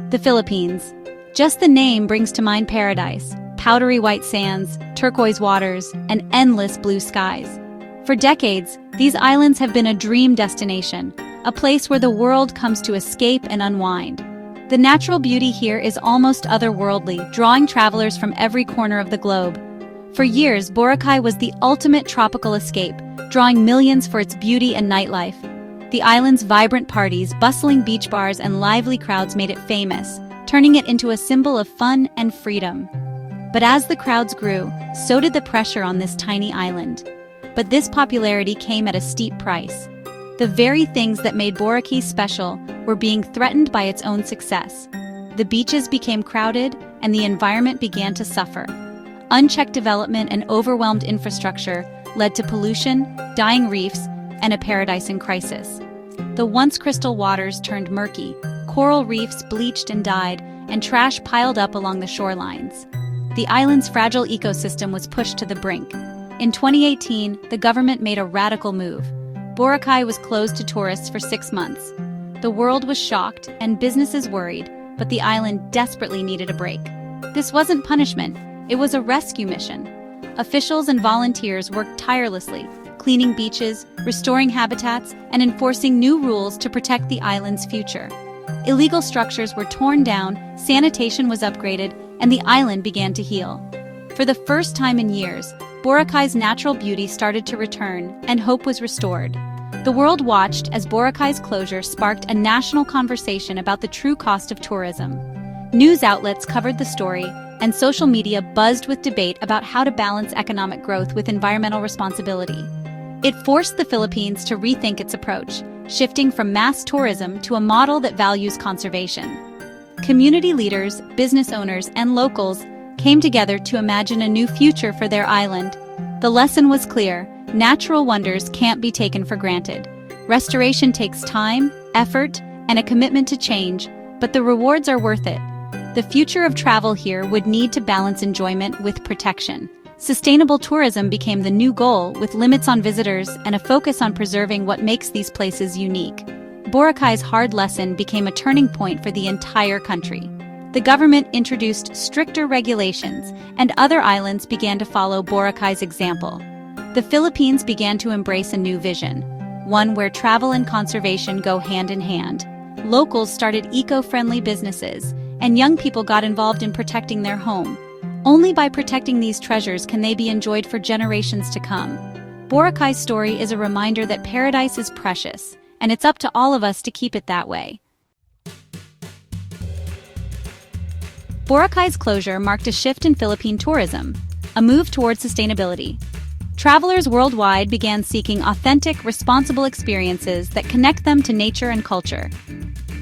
The Philippines. Just the name brings to mind paradise, powdery white sands, turquoise waters, and endless blue skies. For decades, these islands have been a dream destination, a place where the world comes to escape and unwind. The natural beauty here is almost otherworldly, drawing travelers from every corner of the globe. For years, Boracay was the ultimate tropical escape, drawing millions for its beauty and nightlife. The island's vibrant parties, bustling beach bars, and lively crowds made it famous, turning it into a symbol of fun and freedom. But as the crowds grew, so did the pressure on this tiny island. But this popularity came at a steep price. The very things that made Boracay special were being threatened by its own success. The beaches became crowded, and the environment began to suffer. Unchecked development and overwhelmed infrastructure led to pollution, dying reefs, and a paradise in crisis. The once crystal waters turned murky, coral reefs bleached and died, and trash piled up along the shorelines. The island's fragile ecosystem was pushed to the brink. In 2018, the government made a radical move. Boracay was closed to tourists for 6 months. The world was shocked and businesses worried, but the island desperately needed a break. This wasn't punishment, it was a rescue mission. Officials and volunteers worked tirelessly, cleaning beaches, restoring habitats, and enforcing new rules to protect the island's future. Illegal structures were torn down, sanitation was upgraded, and the island began to heal. For the first time in years, Boracay's natural beauty started to return, and hope was restored. The world watched as Boracay's closure sparked a national conversation about the true cost of tourism. News outlets covered the story, and social media buzzed with debate about how to balance economic growth with environmental responsibility. It forced the Philippines to rethink its approach, shifting from mass tourism to a model that values conservation. Community leaders, business owners, and locals came together to imagine a new future for their island. The lesson was clear: natural wonders can't be taken for granted. Restoration takes time, effort, and a commitment to change, but the rewards are worth it. The future of travel here would need to balance enjoyment with protection. Sustainable tourism became the new goal, with limits on visitors and a focus on preserving what makes these places unique. Boracay's hard lesson became a turning point for the entire country. The government introduced stricter regulations, and other islands began to follow Boracay's example. The Philippines began to embrace a new vision, one where travel and conservation go hand in hand. Locals started eco-friendly businesses, and young people got involved in protecting their home. Only by protecting these treasures can they be enjoyed for generations to come. Boracay's story is a reminder that paradise is precious, and it's up to all of us to keep it that way. Boracay's closure marked a shift in Philippine tourism, a move toward sustainability. Travelers worldwide began seeking authentic, responsible experiences that connect them to nature and culture.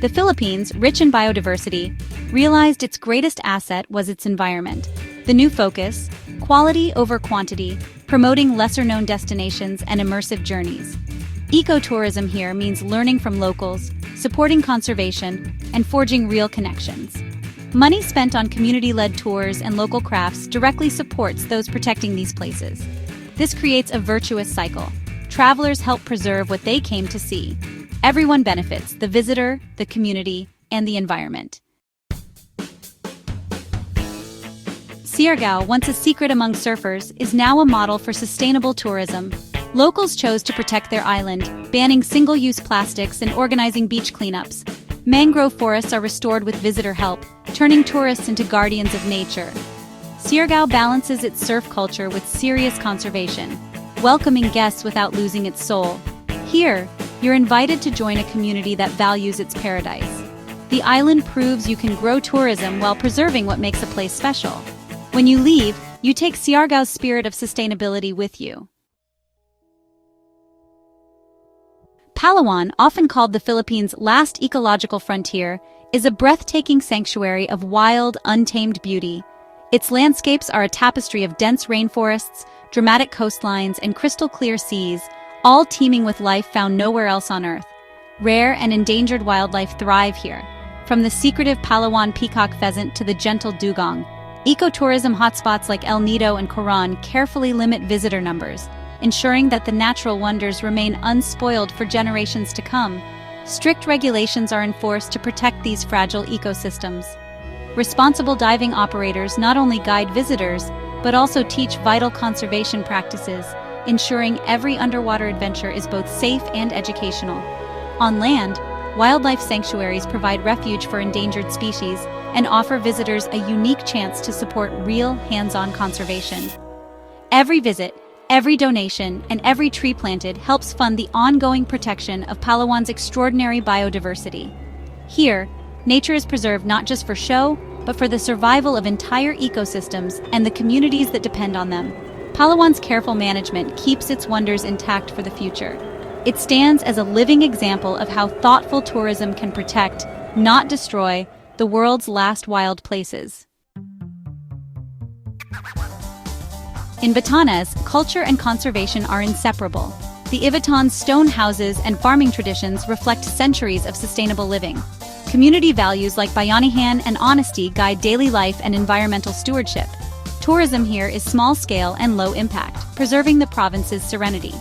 The Philippines, rich in biodiversity, realized its greatest asset was its environment. The new focus: quality over quantity, promoting lesser-known destinations and immersive journeys. Ecotourism here means learning from locals, supporting conservation, and forging real connections. Money spent on community-led tours and local crafts directly supports those protecting these places. This creates a virtuous cycle. Travelers help preserve what they came to see. Everyone benefits: the visitor, the community, and the environment. Siargao, once a secret among surfers, is now a model for sustainable tourism. Locals chose to protect their island, banning single-use plastics and organizing beach cleanups. Mangrove forests are restored with visitor help, turning tourists into guardians of nature. Siargao balances its surf culture with serious conservation, welcoming guests without losing its soul. Here, you're invited to join a community that values its paradise. The island proves you can grow tourism while preserving what makes a place special. When you leave, you take Siargao's spirit of sustainability with you. Palawan, often called the Philippines' last ecological frontier, is a breathtaking sanctuary of wild, untamed beauty. Its landscapes are a tapestry of dense rainforests, dramatic coastlines, and crystal-clear seas, all teeming with life found nowhere else on Earth. Rare and endangered wildlife thrive here, from the secretive Palawan peacock pheasant to the gentle dugong. Ecotourism hotspots like El Nido and Coron carefully limit visitor numbers, ensuring that the natural wonders remain unspoiled for generations to come. Strict regulations are enforced to protect these fragile ecosystems. Responsible diving operators not only guide visitors, but also teach vital conservation practices, ensuring every underwater adventure is both safe and educational. On land, wildlife sanctuaries provide refuge for endangered species and offer visitors a unique chance to support real, hands-on conservation. Every visit, every donation, and every tree planted helps fund the ongoing protection of Palawan's extraordinary biodiversity. Here, nature is preserved not just for show, but for the survival of entire ecosystems and the communities that depend on them. Palawan's careful management keeps its wonders intact for the future. It stands as a living example of how thoughtful tourism can protect, not destroy, the world's last wild places. In Batanes, culture and conservation are inseparable. The Ivitan's stone houses and farming traditions reflect centuries of sustainable living. Community values like bayanihan and honesty guide daily life and environmental stewardship. Tourism here is small-scale and low-impact, preserving the province's serenity.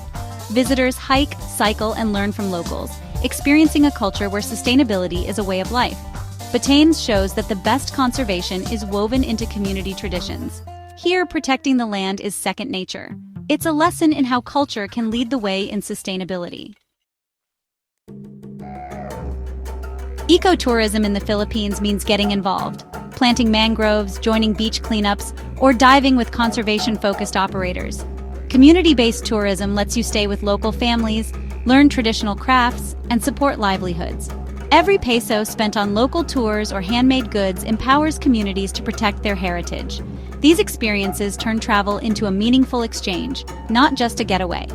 Visitors hike, cycle, and learn from locals, experiencing a culture where sustainability is a way of life. Batanes shows that the best conservation is woven into community traditions. Here, protecting the land is second nature. It's a lesson in how culture can lead the way in sustainability. Ecotourism in the Philippines means getting involved, planting mangroves, joining beach cleanups, or diving with conservation-focused operators. Community-based tourism lets you stay with local families, learn traditional crafts, and support livelihoods. Every peso spent on local tours or handmade goods empowers communities to protect their heritage. These experiences turn travel into a meaningful exchange, not just a getaway.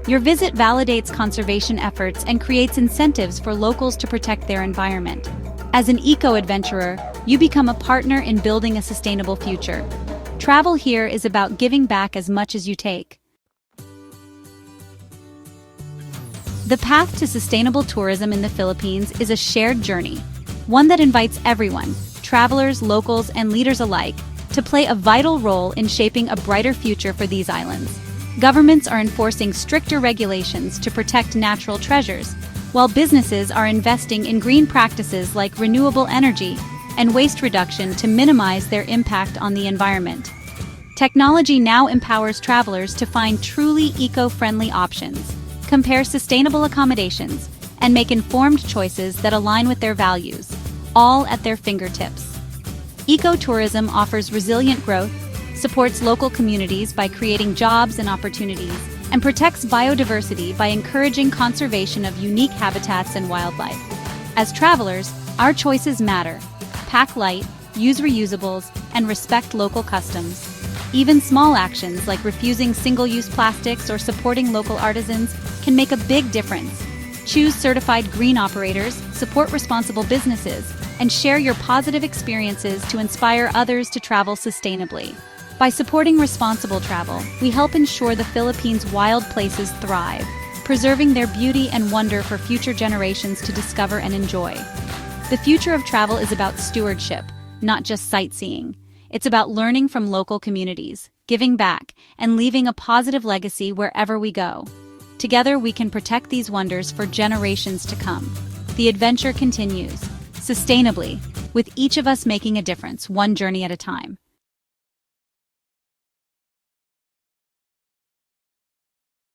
Your visit validates conservation efforts and creates incentives for locals to protect their environment. As an eco-adventurer, you become a partner in building a sustainable future. Travel here is about giving back as much as you take. The path to sustainable tourism in the Philippines is a shared journey, one that invites everyone, travelers, locals, and leaders alike, to play a vital role in shaping a brighter future for these islands. Governments are enforcing stricter regulations to protect natural treasures, while businesses are investing in green practices like renewable energy and waste reduction to minimize their impact on the environment. Technology now empowers travelers to find truly eco-friendly options, compare sustainable accommodations, and make informed choices that align with their values, all at their fingertips. Ecotourism offers resilient growth, supports local communities by creating jobs and opportunities, and protects biodiversity by encouraging conservation of unique habitats and wildlife. As travelers, our choices matter. Pack light, use reusables, and respect local customs. Even small actions like refusing single-use plastics or supporting local artisans can make a big difference. Choose certified green operators, support responsible businesses, and share your positive experiences to inspire others to travel sustainably. By supporting responsible travel, we help ensure the Philippines' wild places thrive, preserving their beauty and wonder for future generations to discover and enjoy. The future of travel is about stewardship, not just sightseeing. It's about learning from local communities, giving back, and leaving a positive legacy wherever we go. Together, we can protect these wonders for generations to come. The adventure continues, sustainably, with each of us making a difference, one journey at a time.